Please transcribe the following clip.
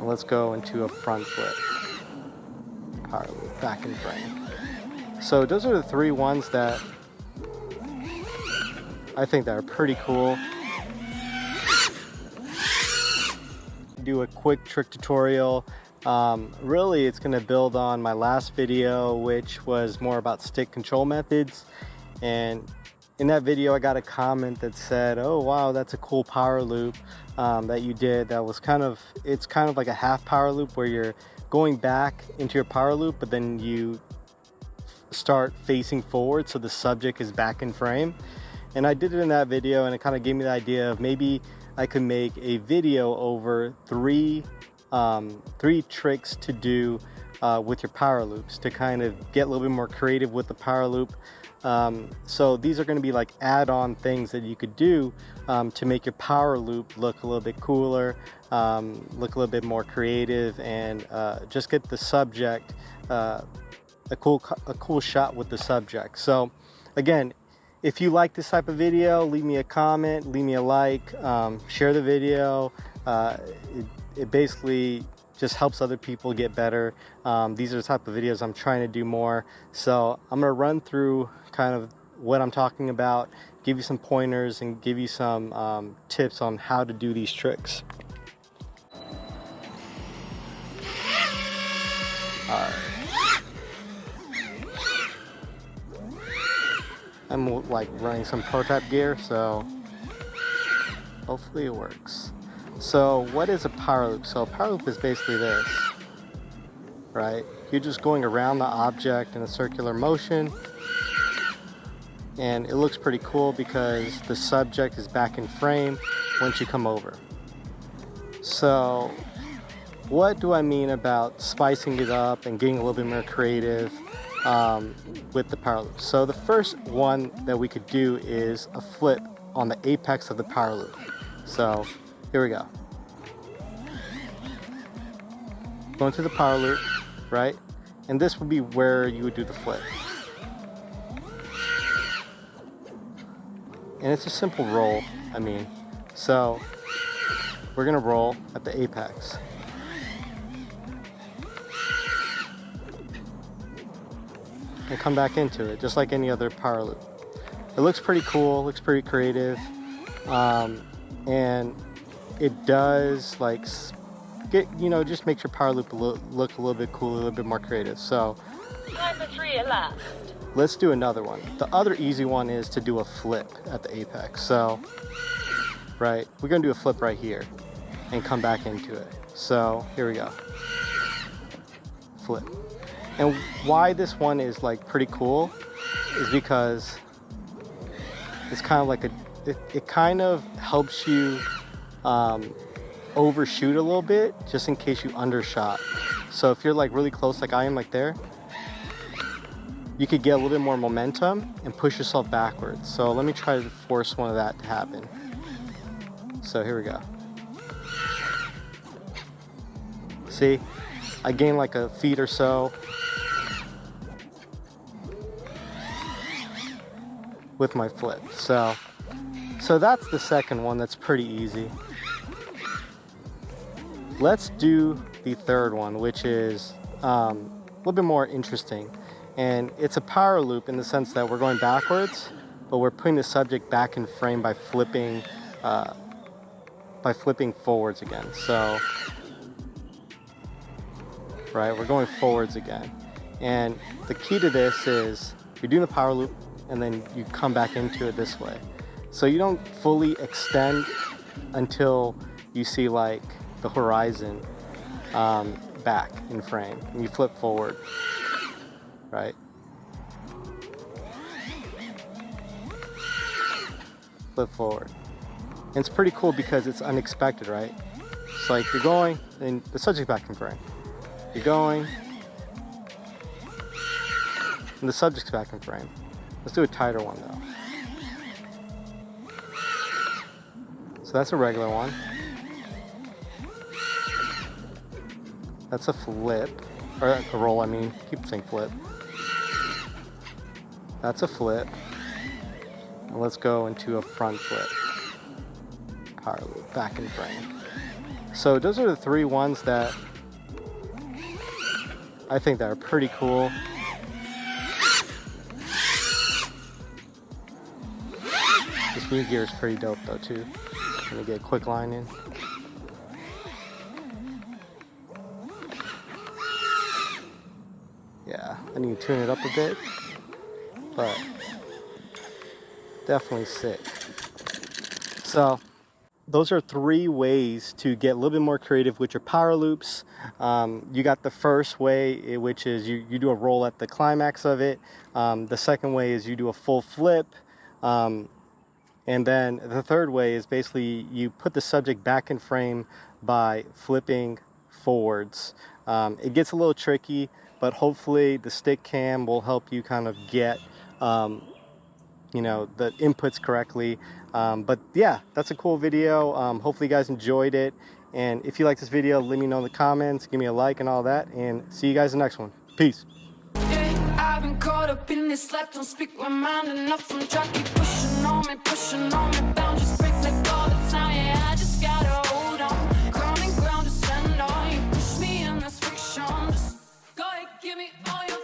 And let's go into a front flip. Power loop, back in frame. So those are the three ones that I think that are pretty cool. Do a quick trick tutorial. Really, it's going to build on my last video, which was more about stick control methods. And in that video, I got a comment that said, "Oh wow, that's a cool power loop that you did. That was it's kind of like a half power loop where you're going back into your power loop, but then you start facing forward, so the subject is back in frame." And I did it in that video, and it kind of gave me the idea of maybe I could make a video over three tricks to do with your power loops to kind of get a little bit more creative with the power loop. So these are going to be like add-on things that you could do to make your power loop look a little bit cooler, look a little bit more creative, and just get the subject a cool shot with the subject. So again, if you like this type of video, leave me a comment, leave me a like, share the video. It basically just helps other people get better. These are the type of videos I'm trying to do more. So I'm gonna run through kind of what I'm talking about, give you some pointers, and give you some tips on how to do these tricks. All right. I'm like running some prototype gear, so hopefully it works. So what is a power loop? So a power loop is basically this, right? You're just going around the object in a circular motion, and it looks pretty cool because the subject is back in frame once you come over. So what do I mean about spicing it up and getting a little bit more creative with the power loop? So the first one that we could do is a flip on the apex of the power loop. So here we go. Go into the power loop, right? And this would be where you would do the flip. And it's a simple roll, So we're gonna roll at the apex. And come back into it, just like any other power loop. It looks pretty cool, looks pretty creative, and it does like just makes your power loop look a little bit cool, a little bit more creative. So time for 3 left. Let's do another one. The other easy one is to do a flip at the apex. So right, we're gonna do a flip right here and come back into it. So here we go, flip. And why this one is like pretty cool is because it's kind of like it kind of helps you overshoot a little bit just in case you undershot. So if you're like really close like I am, like there, you could get a little bit more momentum and push yourself backwards. So let me try to force one of that to happen. So here we go. See, I gained like a feet or so with my flip. So that's the second one. That's pretty easy. Let's do the third one, which is a little bit more interesting. And it's a power loop in the sense that we're going backwards, but we're putting the subject back in frame by flipping forwards again. So, right, we're going forwards again. And the key to this is you're doing the power loop and then you come back into it this way. So you don't fully extend until you see like the horizon back in frame, and you flip forward, right? Flip forward. And it's pretty cool because it's unexpected, right? It's like you're going and the subject's back in frame. You're going and the subject's back in frame. Let's do a tighter one though. So that's a regular one. That's a flip, or a roll, keep saying flip. That's a flip. And let's go into a front flip. Power loop, back in frame. So those are the 3 ones that I think that are pretty cool. This new gear is pretty dope though too. Let me get a quick line in. Yeah, I need to tune it up a bit, but definitely sick. So those are 3 ways to get a little bit more creative with your power loops. You got the first way, which is you do a roll at the climax of it. The second way is you do a full flip. And then the third way is basically you put the subject back in frame by flipping forwards. It gets a little tricky, but hopefully the stick cam will help you kind of get you know, the inputs correctly. But yeah, that's a cool video. Hopefully you guys enjoyed it. And if you like this video, let me know in the comments, give me a like and all that, and see you guys in the next one. Peace. Yeah, I've been caught up in this life, don't speak my mind enough. From trying to keep pushing on me, boundaries break like all the time. Yeah, I just gotta hold on, ground and ground to stand on. You push me in this friction, just go ahead, give me all your